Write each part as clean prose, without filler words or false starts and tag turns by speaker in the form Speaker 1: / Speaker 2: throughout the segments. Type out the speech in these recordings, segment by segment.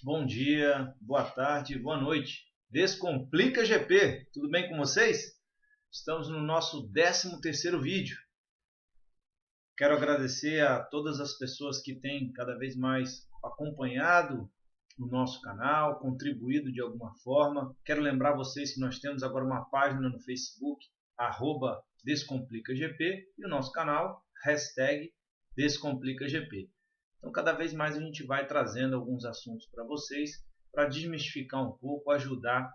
Speaker 1: bom dia, boa tarde, boa noite. Descomplica GP, tudo bem com vocês? Estamos no nosso 13º vídeo. Quero agradecer a todas as pessoas que têm cada vez mais acompanhado o nosso canal, contribuído de alguma forma. Quero lembrar vocês que nós temos agora uma página no Facebook, @DescomplicaGP, e o nosso canal, #DescomplicaGP. Então, cada vez mais a gente vai trazendo alguns assuntos para vocês, para desmistificar um pouco, ajudar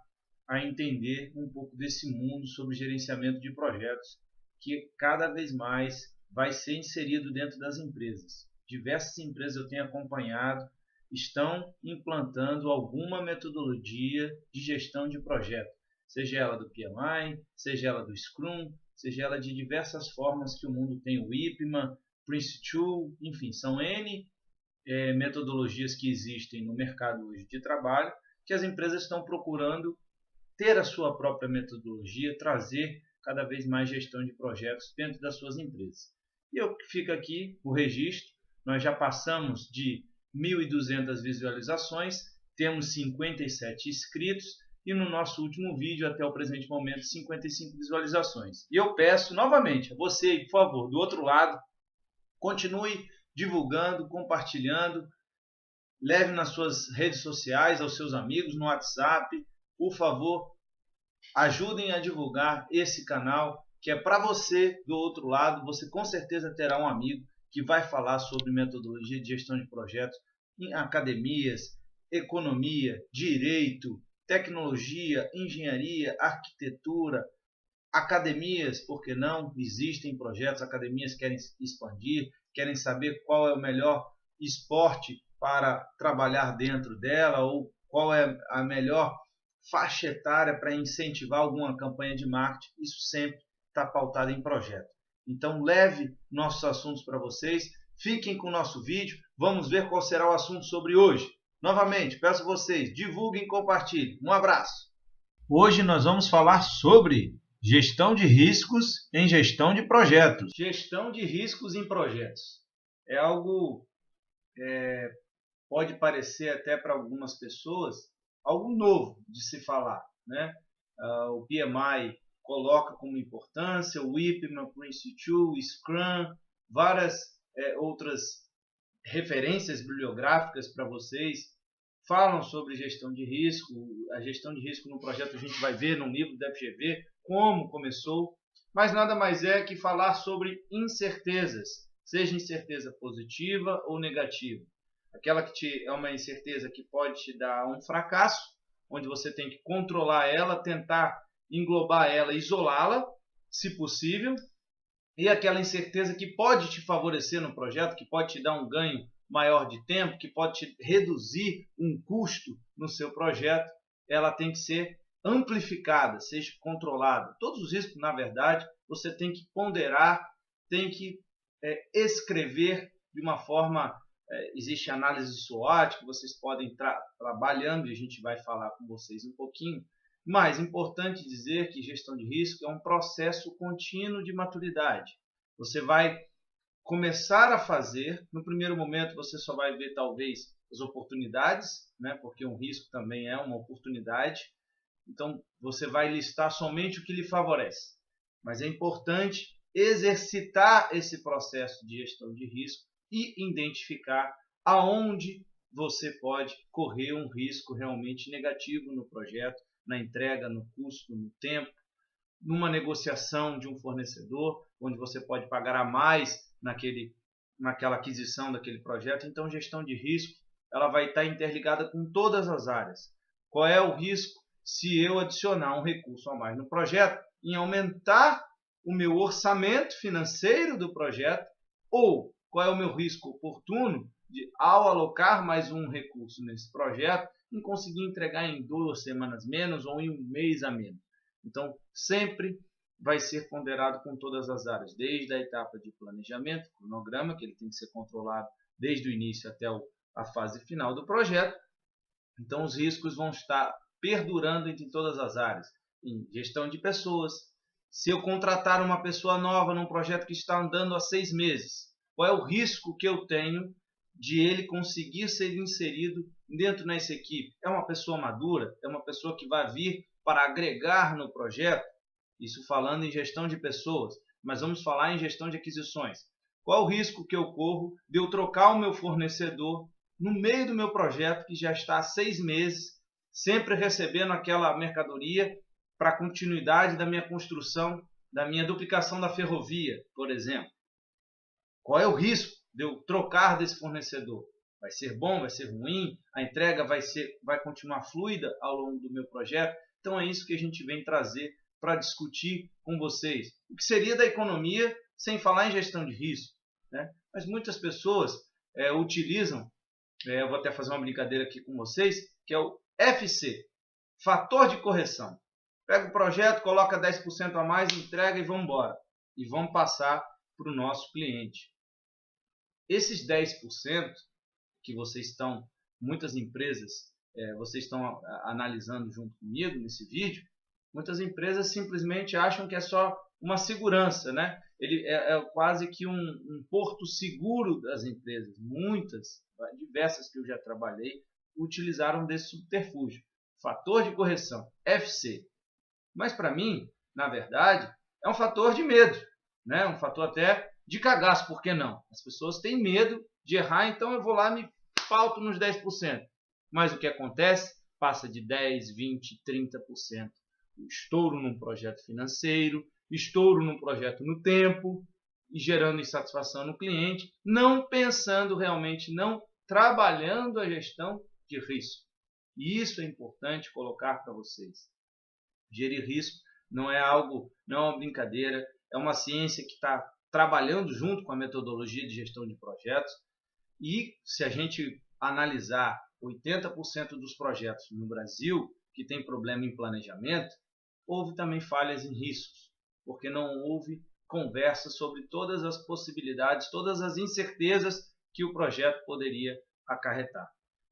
Speaker 1: a entender um pouco desse mundo sobre gerenciamento de projetos, que cada vez mais vai ser inserido dentro das empresas. Diversas empresas eu tenho acompanhado, estão implantando alguma metodologia de gestão de projeto, seja ela do PMI, seja ela do Scrum, seja ela de diversas formas que o mundo tem, o IPMA, Prince2, enfim, são N metodologias que existem no mercado hoje de trabalho, que as empresas estão procurando ter a sua própria metodologia, trazer cada vez mais gestão de projetos dentro das suas empresas. E eu fico aqui o registro, nós já passamos de 1.200 visualizações, temos 57 inscritos e no nosso último vídeo, até o presente momento, 55 visualizações. E eu peço novamente a você, por favor, do outro lado, continue divulgando, compartilhando, leve nas suas redes sociais, aos seus amigos, no WhatsApp. Por favor, ajudem a divulgar esse canal, que é para você do outro lado. Você com certeza terá um amigo que vai falar sobre metodologia de gestão de projetos em academias, economia, direito, tecnologia, engenharia, arquitetura, academias, por que não? Existem projetos, academias querem expandir, querem saber qual é o melhor esporte para trabalhar dentro dela, ou qual é a melhor faixa etária para incentivar alguma campanha de marketing. Isso sempre está pautado em projeto. Então leve nossos assuntos para vocês, fiquem com o nosso vídeo, vamos ver qual será o assunto sobre hoje. Novamente, peço a vocês, divulguem e compartilhem. Um abraço! Hoje nós vamos falar sobre gestão de riscos em gestão de projetos. Gestão de riscos em projetos é algo, pode parecer até para algumas pessoas, algo novo de se falar, né? O PMI coloca como importância, o IPMA, Prince2, Scrum, várias outras referências bibliográficas para vocês falam sobre gestão de risco. A gestão de risco no projeto a gente vai ver no livro da FGV, como começou, mas nada mais é que falar sobre incertezas, seja incerteza positiva ou negativa. Aquela que é uma incerteza que pode te dar um fracasso, onde você tem que controlar ela, tentar englobar ela, isolá-la, se possível, e aquela incerteza que pode te favorecer no projeto, que pode te dar um ganho maior de tempo, que pode te reduzir um custo no seu projeto, ela tem que ser amplificada, seja controlada. Todos os riscos, na verdade, você tem que ponderar, tem que escrever de uma forma... existe análise SWOT que vocês podem trabalhando, e a gente vai falar com vocês um pouquinho. Mas é importante dizer que gestão de risco é um processo contínuo de maturidade. Você vai começar a fazer, no primeiro momento você só vai ver talvez as oportunidades, né? Porque um risco também é uma oportunidade. Então você vai listar somente o que lhe favorece. Mas é importante exercitar esse processo de gestão de risco e identificar aonde você pode correr um risco realmente negativo no projeto, na entrega, no custo, no tempo, numa negociação de um fornecedor, onde você pode pagar a mais naquela aquisição daquele projeto. Então, gestão de risco ela vai estar interligada com todas as áreas. Qual é o risco se eu adicionar um recurso a mais no projeto, em aumentar o meu orçamento financeiro do projeto, ou qual é o meu risco oportuno de, ao alocar mais um recurso nesse projeto, em conseguir entregar em 2 semanas menos ou em 1 mês a menos. Então, sempre vai ser ponderado com todas as áreas, desde a etapa de planejamento, cronograma, que ele tem que ser controlado desde o início até a fase final do projeto. Então, os riscos vão estar perdurando em todas as áreas. Em gestão de pessoas, se eu contratar uma pessoa nova num projeto que está andando há 6 meses, qual é o risco que eu tenho de ele conseguir ser inserido dentro nessa equipe é uma pessoa madura, é uma pessoa que vai vir para agregar no projeto, isso falando em gestão de pessoas, mas vamos falar em gestão de aquisições. Qual o risco que eu corro de eu trocar o meu fornecedor no meio do meu projeto que já está há 6 meses, sempre recebendo aquela mercadoria para a continuidade da minha construção, da minha duplicação da ferrovia, por exemplo? Qual é o risco de eu trocar desse fornecedor? Vai ser bom, vai ser ruim? A entrega vai continuar fluida ao longo do meu projeto? Então é isso que a gente vem trazer para discutir com vocês. O que seria da economia sem falar em gestão de risco, né? Mas muitas pessoas utilizam, eu vou até fazer uma brincadeira aqui com vocês, que é o FC, fator de correção. Pega o projeto, coloca 10% a mais, entrega e vamos embora. E vamos passar para o nosso cliente. Esses 10% que muitas empresas, vocês estão analisando junto comigo nesse vídeo, muitas empresas simplesmente acham que é só uma segurança, né? Ele é quase que um porto seguro das empresas. Muitas, diversas que eu já trabalhei, utilizaram desse subterfúgio. Fator de correção, FC. Mas para mim, na verdade, é um fator de medo, né? Um fator até de cagaço, por que não? As pessoas têm medo de errar, então eu vou lá e me pauto nos 10%. Mas o que acontece? Passa de 10%, 20%, 30%. Estouro num projeto financeiro, estouro num projeto no tempo, e gerando insatisfação no cliente, não pensando realmente, não trabalhando a gestão de risco. E isso é importante colocar para vocês. Gerir risco não é algo, não é uma brincadeira, é uma ciência que está trabalhando junto com a metodologia de gestão de projetos. E se a gente analisar 80% dos projetos no Brasil que tem problema em planejamento, houve também falhas em riscos, porque não houve conversa sobre todas as possibilidades, todas as incertezas que o projeto poderia acarretar.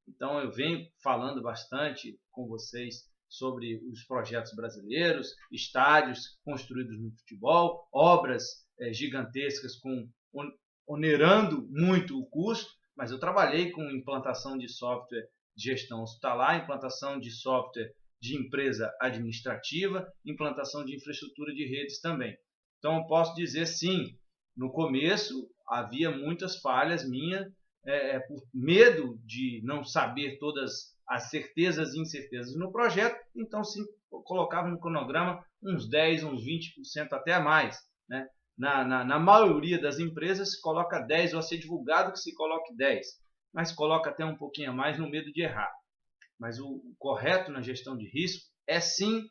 Speaker 1: Então eu venho falando bastante com vocês sobre os projetos brasileiros, estádios construídos no futebol, obras gigantescas onerando muito o custo, mas eu trabalhei com implantação de software de gestão hospitalar, implantação de software de empresa administrativa, implantação de infraestrutura de redes também. Então eu posso dizer sim, no começo havia muitas falhas minhas, por medo de não saber todas as certezas e incertezas no projeto, então sim, eu colocava no cronograma uns 10%, uns 20% até a mais, né? Na maioria das empresas se coloca 10%, ou a ser divulgado que se coloque 10%, mas coloca até um pouquinho a mais no medo de errar. Mas o correto na gestão de risco é sim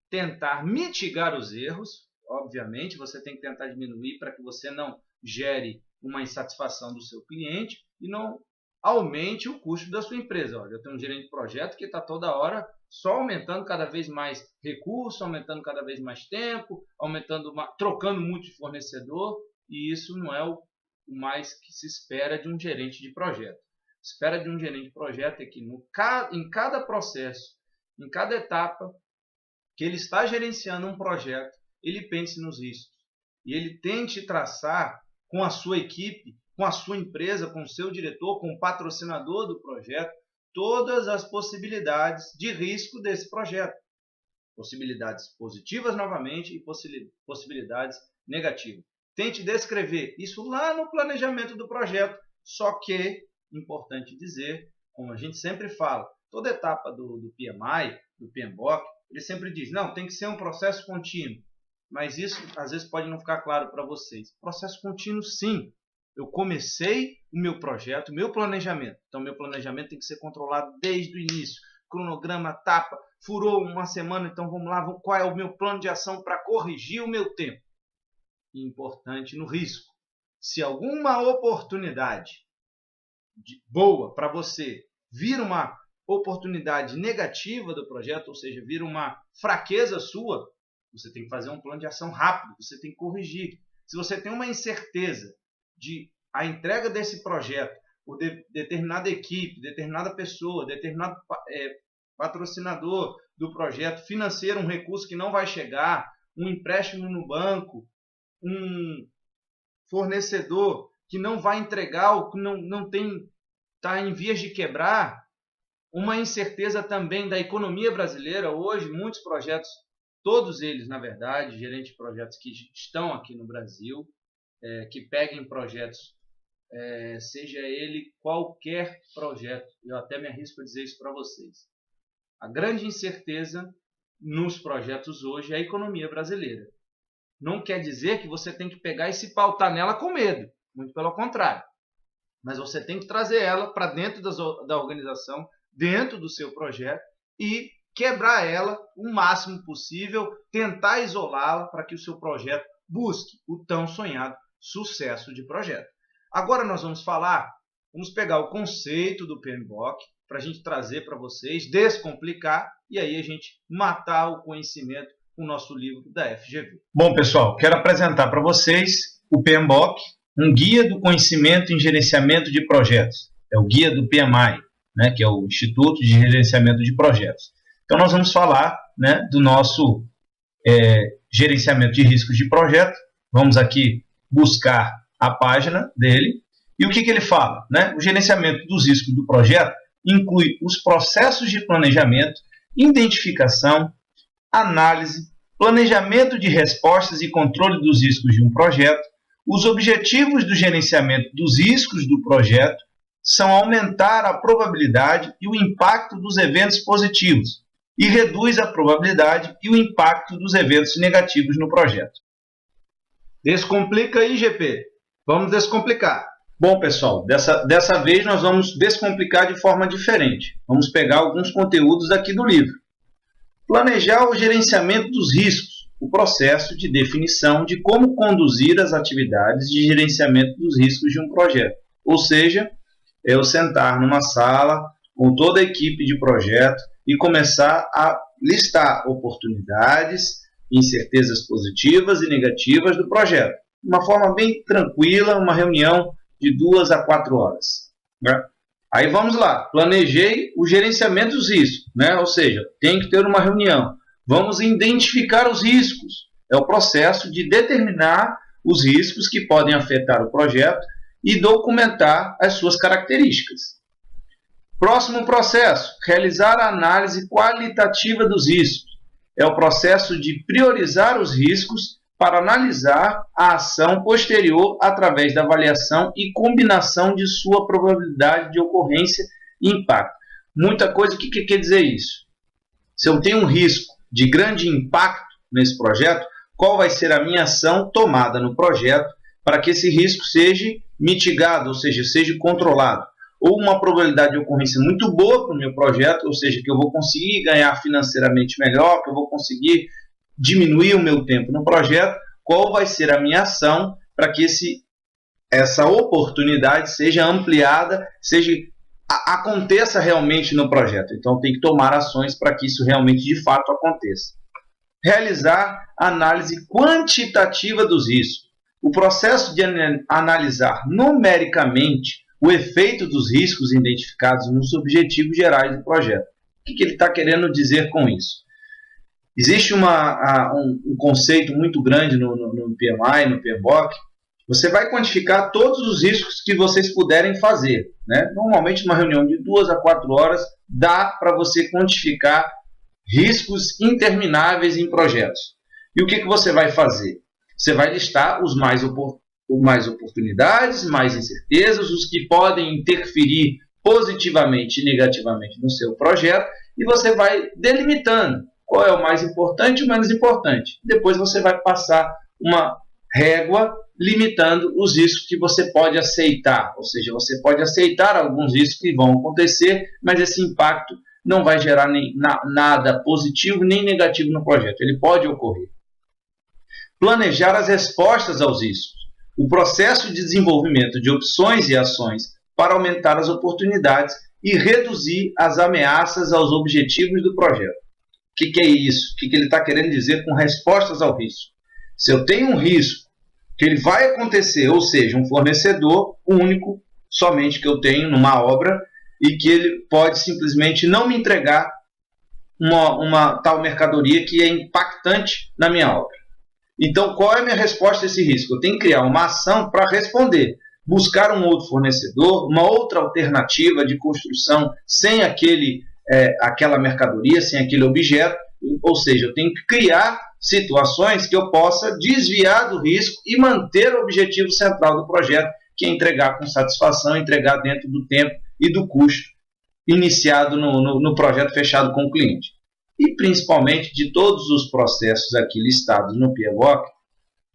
Speaker 1: tentar mitigar os erros. Obviamente, você tem que tentar diminuir para que você não gere uma insatisfação do seu cliente e não aumente o custo da sua empresa. Olha, eu tenho um gerente de projeto que está toda hora só aumentando cada vez mais recursos, aumentando cada vez mais tempo, trocando muito de fornecedor, e isso não é o mais que se espera de um gerente de projeto. Espera de um gerente de projeto é que em cada processo, em cada etapa que ele está gerenciando um projeto, ele pense nos riscos e ele tente traçar com a sua equipe, com a sua empresa, com o seu diretor, com o patrocinador do projeto, todas as possibilidades de risco desse projeto. Possibilidades positivas novamente e possibilidades negativas. Tente descrever isso lá no planejamento do projeto, só que, importante dizer, como a gente sempre fala, toda etapa do PMI, do PMBOK, ele sempre diz, não, tem que ser um processo contínuo. Mas isso às vezes pode não ficar claro para vocês. Processo contínuo, sim. Eu comecei o meu projeto, o meu planejamento. Então, meu planejamento tem que ser controlado desde o início. Cronograma, etapa, furou uma semana, então vamos lá, qual é o meu plano de ação para corrigir o meu tempo? Importante no risco. Se alguma oportunidade boa para você vir uma oportunidade negativa do projeto, ou seja, vir uma fraqueza sua, você tem que fazer um plano de ação rápido, você tem que corrigir. Se você tem uma incerteza de a entrega desse projeto por determinada equipe, determinada pessoa, determinado patrocinador do projeto financeiro, um recurso que não vai chegar, um empréstimo no banco, um fornecedor que não vai entregar ou que não está em vias de quebrar, uma incerteza também da economia brasileira. Hoje, muitos projetos, todos eles, na verdade, gerentes de projetos que estão aqui no Brasil, que peguem projetos, seja ele qualquer projeto, eu até me arrisco a dizer isso para vocês. A grande incerteza nos projetos hoje é a economia brasileira. Não quer dizer que você tem que pegar e se pautar nela com medo, muito pelo contrário. Mas você tem que trazer ela para dentro da organização, dentro do seu projeto e quebrar ela o máximo possível, tentar isolá-la para que o seu projeto busque o tão sonhado sucesso de projeto. Agora nós vamos pegar o conceito do PMBOK para a gente trazer para vocês, descomplicar e aí a gente matar o conhecimento com o nosso livro da FGV.
Speaker 2: Bom, pessoal, quero apresentar para vocês o PMBOK, um guia do conhecimento em gerenciamento de projetos. É o guia do PMI, né, que é o Instituto de Gerenciamento de Projetos. Então nós vamos falar, né, do nosso gerenciamento de riscos de projeto. Vamos aqui buscar a página dele. E o que ele fala? Né? O gerenciamento dos riscos do projeto inclui os processos de planejamento, identificação, análise, planejamento de respostas e controle dos riscos de um projeto. Os objetivos do gerenciamento dos riscos do projeto são aumentar a probabilidade e o impacto dos eventos positivos e reduz a probabilidade e o impacto dos eventos negativos no projeto.
Speaker 1: Descomplica aí, GP. Vamos descomplicar.
Speaker 2: Bom, pessoal, dessa vez nós vamos descomplicar de forma diferente. Vamos pegar alguns conteúdos aqui do livro. Planejar o gerenciamento dos riscos, o processo de definição de como conduzir as atividades de gerenciamento dos riscos de um projeto. Ou seja, eu sentar numa sala com toda a equipe de projeto e começar a listar oportunidades, incertezas positivas e negativas do projeto. De uma forma bem tranquila, uma reunião de 2 a 4 horas. Né? Aí vamos lá, planejei o gerenciamento dos riscos, né? Ou seja, tem que ter uma reunião. Vamos identificar os riscos. É o processo de determinar os riscos que podem afetar o projeto e documentar as suas características. Próximo processo, realizar a análise qualitativa dos riscos. É o processo de priorizar os riscos para analisar a ação posterior através da avaliação e combinação de sua probabilidade de ocorrência e impacto. Muita coisa, o que quer dizer isso? Se eu tenho um risco de grande impacto nesse projeto, qual vai ser a minha ação tomada no projeto para que esse risco seja mitigado, ou seja, seja controlado? Ou uma probabilidade de ocorrência muito boa para o meu projeto, ou seja, que eu vou conseguir ganhar financeiramente melhor, que eu vou conseguir diminuir o meu tempo no projeto, qual vai ser a minha ação para que essa oportunidade seja ampliada, aconteça realmente no projeto. Então tem que tomar ações para que isso realmente de fato aconteça. Realizar análise quantitativa dos riscos. O processo de analisar numericamente o efeito dos riscos identificados nos objetivos gerais do projeto. O que ele está querendo dizer com isso? Existe um conceito muito grande no PMI, no PMBOK. Você vai quantificar todos os riscos que vocês puderem fazer. Né? Normalmente, uma reunião de 2 a 4 horas dá para você quantificar riscos intermináveis em projetos. E o que você vai fazer? Você vai listar os mais oportunidades, mais incertezas, os que podem interferir positivamente e negativamente no seu projeto, e você vai delimitando qual é o mais importante e o menos importante. Depois você vai passar uma régua limitando os riscos que você pode aceitar, ou seja, você pode aceitar alguns riscos que vão acontecer, mas esse impacto não vai gerar nada positivo nem negativo no projeto, ele pode ocorrer. Planejar as respostas aos riscos. O processo de desenvolvimento de opções e ações para aumentar as oportunidades e reduzir as ameaças aos objetivos do projeto. O que é isso? O que ele está querendo dizer com respostas ao risco? Se eu tenho um risco que ele vai acontecer, ou seja, um fornecedor único, somente que eu tenho numa obra, e que ele pode simplesmente não me entregar uma tal mercadoria que é impactante na minha obra. Então, qual é a minha resposta a esse risco? Eu tenho que criar uma ação para responder. buscar um outro fornecedor, uma outra alternativa de construção sem aquela mercadoria, sem aquele objeto. Ou seja, eu tenho que criar situações que eu possa desviar do risco e manter o objetivo central do projeto, que é entregar com satisfação, entregar dentro do tempo e do custo iniciado no projeto fechado com o cliente. E principalmente de todos os processos aqui listados no PMBOK,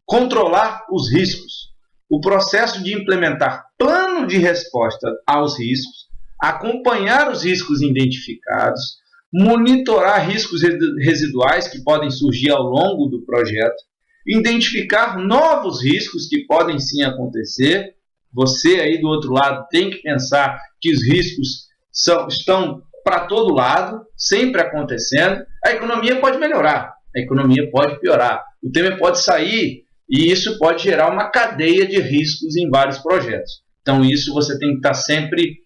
Speaker 2: controlar os riscos. O processo de implementar plano de resposta aos riscos, acompanhar os riscos identificados, monitorar riscos residuais que podem surgir ao longo do projeto, identificar novos riscos que podem sim acontecer. Você aí do outro lado tem que pensar que os riscos estão para todo lado, sempre acontecendo. A economia pode melhorar, a economia pode piorar, o tema pode sair e isso pode gerar uma cadeia de riscos em vários projetos. Então isso você tem que estar sempre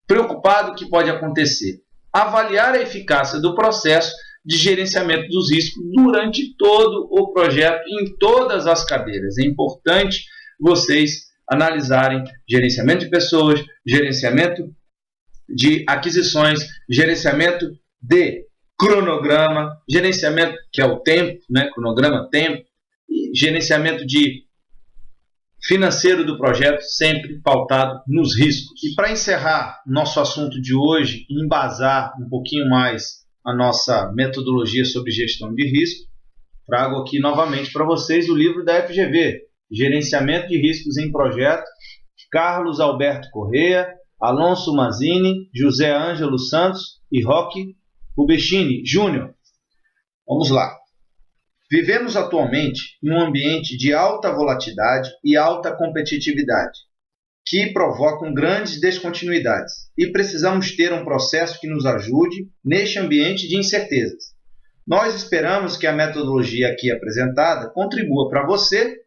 Speaker 2: preocupado que pode acontecer. Avaliar a eficácia do processo de gerenciamento dos riscos durante todo o projeto, em todas as cadeiras. É importante vocês analisarem gerenciamento de pessoas, gerenciamento de aquisições, gerenciamento de cronograma, gerenciamento que é o tempo, né? Cronograma, tempo, e gerenciamento de financeiro do projeto, sempre pautado nos riscos. E para encerrar nosso assunto de hoje, embasar um pouquinho mais a nossa metodologia sobre gestão de risco, trago aqui novamente para vocês o livro da FGV, Gerenciamento de Riscos em Projeto, Carlos Alberto Correa, Alonso Mazzini, José Ângelo Santos e Roque Rubechini Júnior. Vamos lá. Vivemos atualmente em um ambiente de alta volatilidade e alta competitividade, que provocam grandes descontinuidades, e precisamos ter um processo que nos ajude neste ambiente de incertezas. Nós esperamos que a metodologia aqui apresentada contribua para você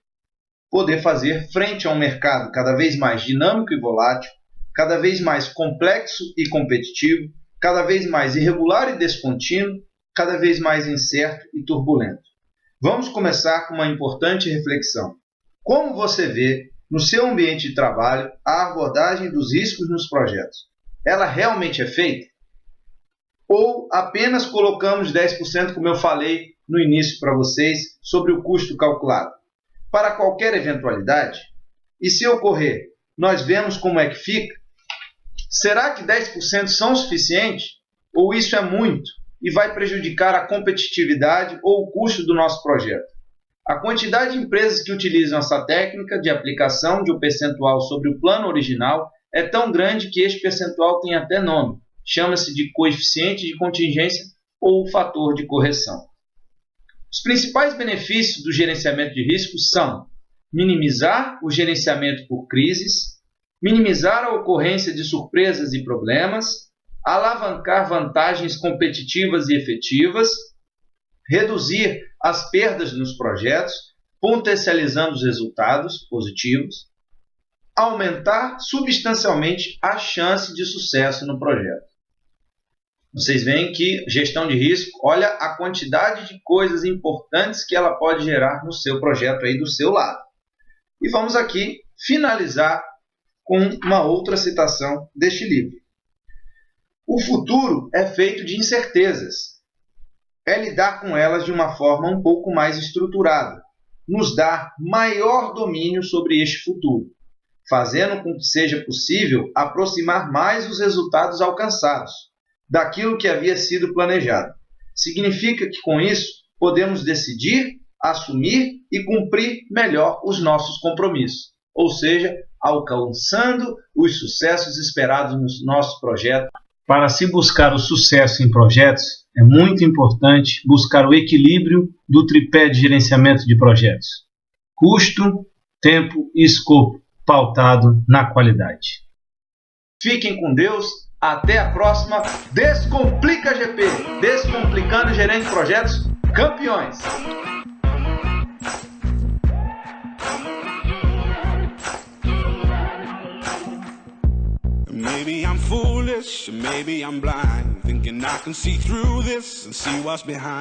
Speaker 2: poder fazer frente a um mercado cada vez mais dinâmico e volátil, cada vez mais complexo e competitivo, cada vez mais irregular e descontínuo, cada vez mais incerto e turbulento. Vamos começar com uma importante reflexão. Como você vê no seu ambiente de trabalho a abordagem dos riscos nos projetos? Ela realmente é feita? Ou apenas colocamos 10%, como eu falei no início para vocês, sobre o custo calculado? Para qualquer eventualidade? E se ocorrer, nós vemos como é que fica? Será que 10% são suficientes? Ou isso é muito e vai prejudicar a competitividade ou o custo do nosso projeto? A quantidade de empresas que utilizam essa técnica de aplicação de um percentual sobre o plano original é tão grande que este percentual tem até nome. Chama-se de coeficiente de contingência ou fator de correção. Os principais benefícios do gerenciamento de riscos são minimizar o gerenciamento por crises, minimizar a ocorrência de surpresas e problemas, alavancar vantagens competitivas e efetivas, reduzir as perdas nos projetos, potencializando os resultados positivos, aumentar substancialmente a chance de sucesso no projeto. Vocês veem que gestão de risco, olha a quantidade de coisas importantes que ela pode gerar no seu projeto aí do seu lado. E vamos aqui finalizar com uma outra citação deste livro. O futuro é feito de incertezas. É lidar com elas de uma forma um pouco mais estruturada, nos dar maior domínio sobre este futuro, fazendo com que seja possível aproximar mais os resultados alcançados daquilo que havia sido planejado. Significa que com isso podemos decidir, assumir e cumprir melhor os nossos compromissos, ou seja, alcançando os sucessos esperados no nosso projeto. Para se buscar o sucesso em projetos, é muito importante buscar o equilíbrio do tripé de gerenciamento de projetos: custo, tempo e escopo, pautado na qualidade. Fiquem com Deus, até a próxima. Descomplica GP, descomplicando gerente de projetos campeões.
Speaker 3: Maybe I'm foolish, maybe I'm blind, thinking I can see through this and see what's behind.